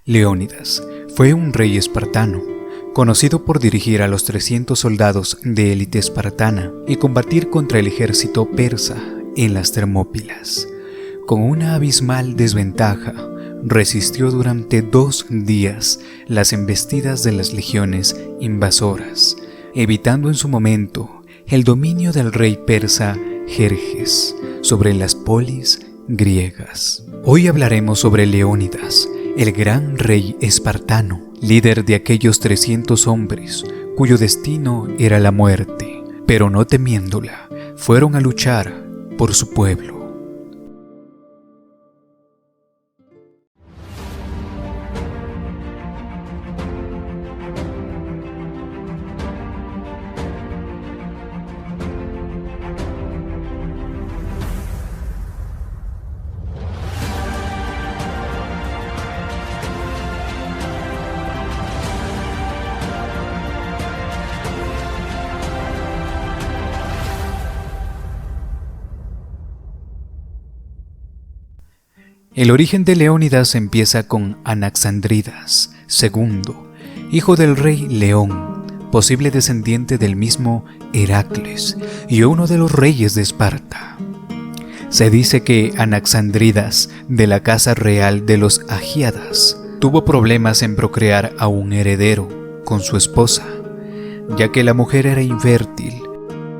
Leónidas fue un rey espartano, conocido por dirigir a los 300 soldados de élite espartana y combatir contra el ejército persa en las Termópilas. Con una abismal desventaja, resistió durante 2 días las embestidas de las legiones invasoras, evitando en su momento el dominio del rey persa Jerjes sobre las polis griegas. Hoy hablaremos sobre Leónidas, el gran rey espartano, líder de aquellos 300 hombres cuyo destino era la muerte, pero no temiéndola, fueron a luchar por su pueblo. El origen de Leónidas empieza con Anaxandridas II, hijo del rey León, posible descendiente del mismo Heracles y uno de los reyes de Esparta. Se dice que Anaxandridas, de la casa real de los Agíadas, tuvo problemas en procrear a un heredero con su esposa, ya que la mujer era infértil.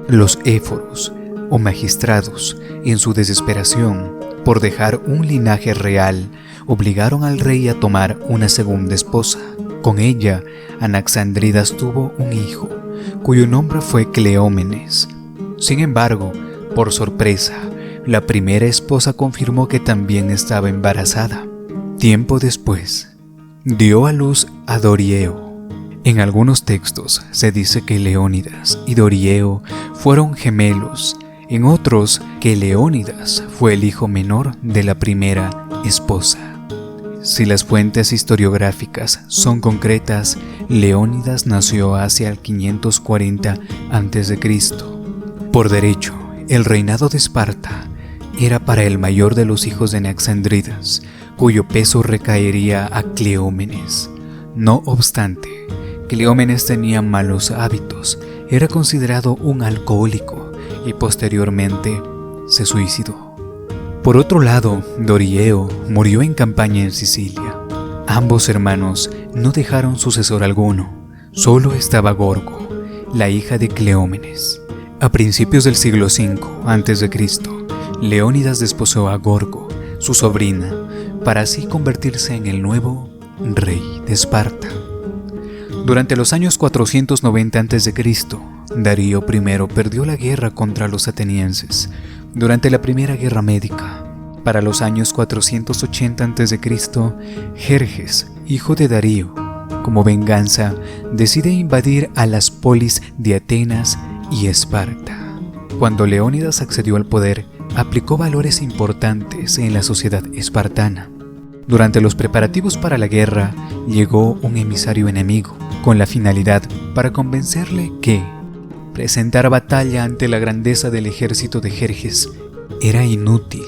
Los éforos, o magistrados, en su desesperación por dejar un linaje real, obligaron al rey a tomar una segunda esposa. Con ella, Anaxandridas tuvo un hijo, cuyo nombre fue Cleómenes. Sin embargo, por sorpresa, la primera esposa confirmó que también estaba embarazada. Tiempo después, dio a luz a Dorieo. En algunos textos se dice que Leónidas y Dorieo fueron gemelos, en otros que Leónidas fue el hijo menor de la primera esposa. Si las fuentes historiográficas son concretas, Leónidas nació hacia el 540 a.C. Por derecho, el reinado de Esparta era para el mayor de los hijos de Anaxandridas, cuyo peso recaería a Cleómenes. No obstante, Cleómenes tenía malos hábitos, era considerado un alcohólico y posteriormente se suicidó. Por otro lado, Dorieo murió en campaña en Sicilia. Ambos hermanos no dejaron sucesor alguno, solo estaba Gorgo, la hija de Cleómenes. A principios del siglo V a.C., Leónidas desposó a Gorgo, su sobrina, para así convertirse en el nuevo rey de Esparta. Durante los años 490 a.C., Darío I perdió la guerra contra los atenienses durante la Primera Guerra Médica. Para los años 480 a.C., Jerjes, hijo de Darío, como venganza, decide invadir a las polis de Atenas y Esparta. Cuando Leónidas accedió al poder, aplicó valores importantes en la sociedad espartana. Durante los preparativos para la guerra, llegó un emisario enemigo, con la finalidad para convencerle que presentar batalla ante la grandeza del ejército de Jerjes era inútil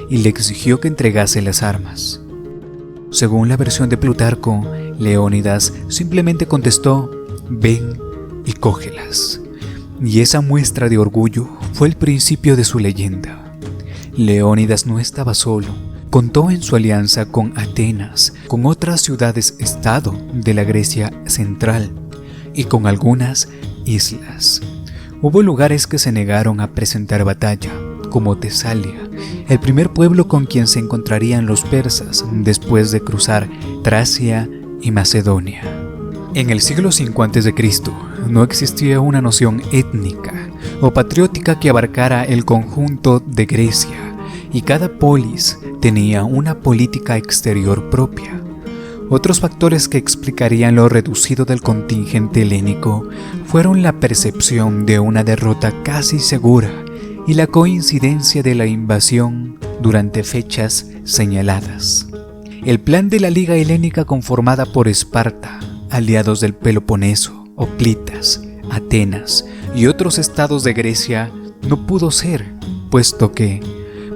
y le exigió que entregase las armas. Según la versión de Plutarco, Leónidas simplemente contestó: «Ven y cógelas». Y esa muestra de orgullo fue el principio de su leyenda. Leónidas no estaba solo. Contó en su alianza con Atenas, con otras ciudades-estado de la Grecia central y con algunas islas. Hubo lugares que se negaron a presentar batalla, como Tesalia, el primer pueblo con quien se encontrarían los persas después de cruzar Tracia y Macedonia. En el siglo V a.C. no existía una noción étnica o patriótica que abarcara el conjunto de Grecia, y cada polis tenía una política exterior propia. Otros factores que explicarían lo reducido del contingente helénico fueron la percepción de una derrota casi segura y la coincidencia de la invasión durante fechas señaladas. El plan de la Liga Helénica, conformada por Esparta, aliados del Peloponeso, Hoplitas, Atenas y otros estados de Grecia, no pudo ser, puesto que,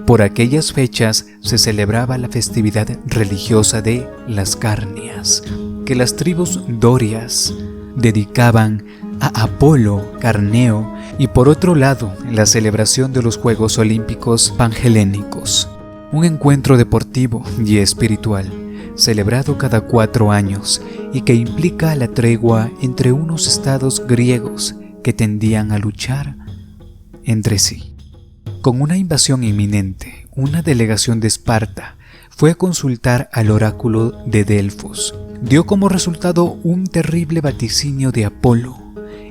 Por aquellas fechas se celebraba la festividad religiosa de las Carnias, que las tribus dorias dedicaban a Apolo Carneo, y por otro lado la celebración de los Juegos Olímpicos Panhelénicos, un encuentro deportivo y espiritual celebrado cada 4 años y que implica la tregua entre unos estados griegos que tendían a luchar entre sí. Con una invasión inminente, una delegación de Esparta fue a consultar al oráculo de Delfos. Dio como resultado un terrible vaticinio de Apolo.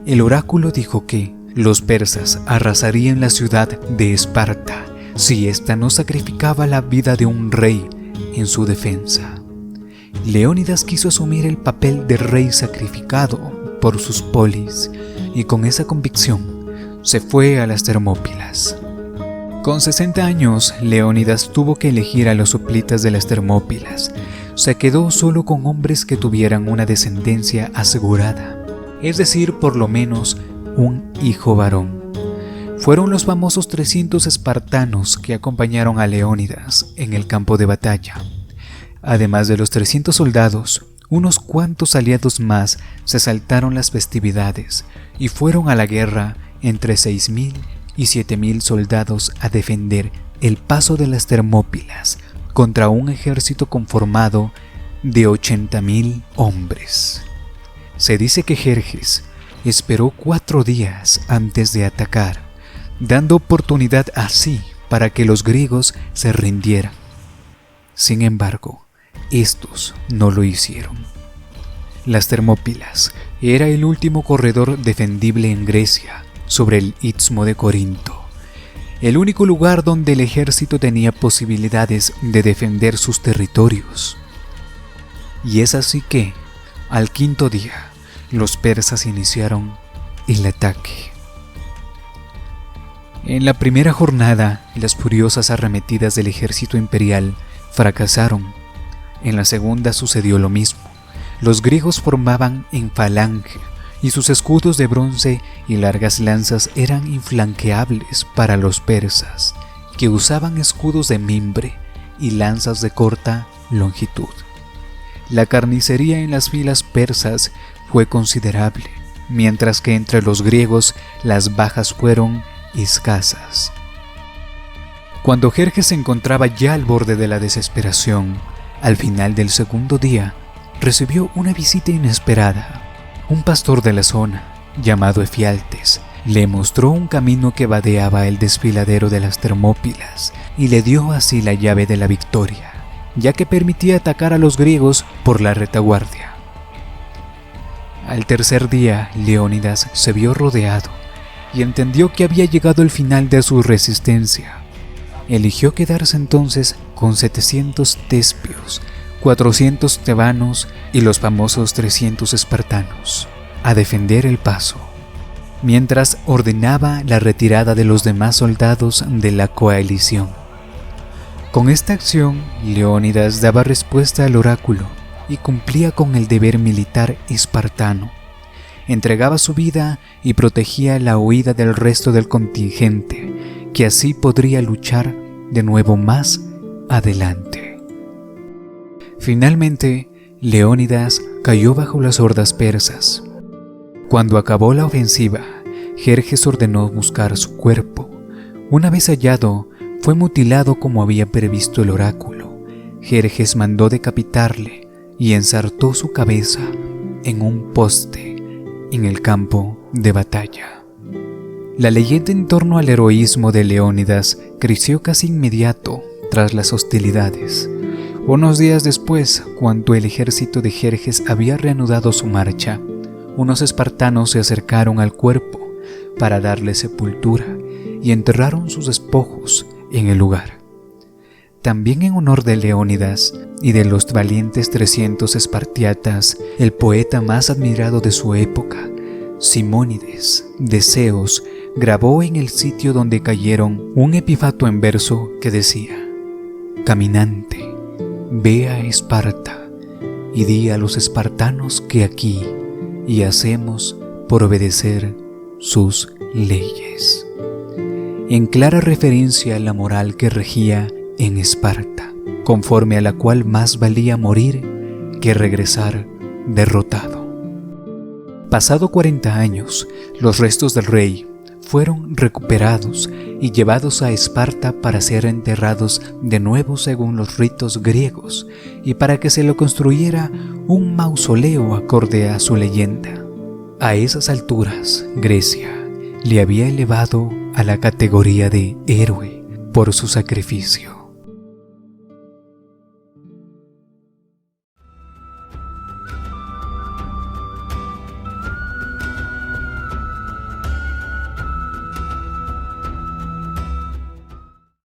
El oráculo dijo que los persas arrasarían la ciudad de Esparta si ésta no sacrificaba la vida de un rey en su defensa. Leónidas quiso asumir el papel de rey sacrificado por sus polis y con esa convicción se fue a las Termópilas. Con 60 años, Leónidas tuvo que elegir a los hoplitas de las Termópilas. Se quedó solo con hombres que tuvieran una descendencia asegurada, es decir, por lo menos un hijo varón. Fueron los famosos 300 espartanos que acompañaron a Leónidas en el campo de batalla. Además de los 300 soldados, unos cuantos aliados más se saltaron las festividades y fueron a la guerra entre 6.000 y 7.000 soldados a defender el paso de las Termópilas contra un ejército conformado de 80.000 hombres. Se dice que Jerjes esperó 4 días antes de atacar, dando oportunidad así para que los griegos se rindieran. Sin embargo, estos no lo hicieron. Las Termópilas era el último corredor defendible en Grecia, sobre el Istmo de Corinto, el único lugar donde el ejército tenía posibilidades de defender sus territorios. Y es así que, al 5.º día, los persas iniciaron el ataque. En la primera jornada, las furiosas arremetidas del ejército imperial fracasaron. En la segunda sucedió lo mismo. Los griegos formaban en falange, y sus escudos de bronce y largas lanzas eran inflanqueables para los persas, que usaban escudos de mimbre y lanzas de corta longitud. La carnicería en las filas persas fue considerable, mientras que entre los griegos las bajas fueron escasas. Cuando Jerjes se encontraba ya al borde de la desesperación, al final del 2.º día, recibió una visita inesperada. Un pastor de la zona, llamado Efialtes, le mostró un camino que vadeaba el desfiladero de las Termópilas y le dio así la llave de la victoria, ya que permitía atacar a los griegos por la retaguardia. Al 3.er día, Leónidas se vio rodeado y entendió que había llegado el final de su resistencia. Eligió quedarse entonces con 700 tespios, 400 tebanos y los famosos 300 espartanos, a defender el paso, mientras ordenaba la retirada de los demás soldados de la coalición. Con esta acción, Leónidas daba respuesta al oráculo y cumplía con el deber militar espartano. Entregaba su vida y protegía la huida del resto del contingente, que así podría luchar de nuevo más adelante. Finalmente, Leónidas cayó bajo las hordas persas. Cuando acabó la ofensiva, Jerjes ordenó buscar su cuerpo. Una vez hallado, fue mutilado como había previsto el oráculo. Jerjes mandó decapitarle y ensartó su cabeza en un poste en el campo de batalla. La leyenda en torno al heroísmo de Leónidas creció casi inmediato tras las hostilidades. Unos días después, cuando el ejército de Jerjes había reanudado su marcha, unos espartanos se acercaron al cuerpo para darle sepultura y enterraron sus despojos en el lugar. También en honor de Leónidas y de los valientes 300 espartiatas, el poeta más admirado de su época, Simónides de Ceos, grabó en el sitio donde cayeron un epifato en verso que decía: «Caminante, ve a Esparta y di a los espartanos que aquí y hacemos por obedecer sus leyes». en clara referencia a la moral que regía en Esparta, conforme a la cual más valía morir que regresar derrotado. Pasado 40 años, los restos del rey fueron recuperados y llevados a Esparta para ser enterrados de nuevo según los ritos griegos y para que se le construyera un mausoleo acorde a su leyenda. A esas alturas, Grecia le había elevado a la categoría de héroe por su sacrificio.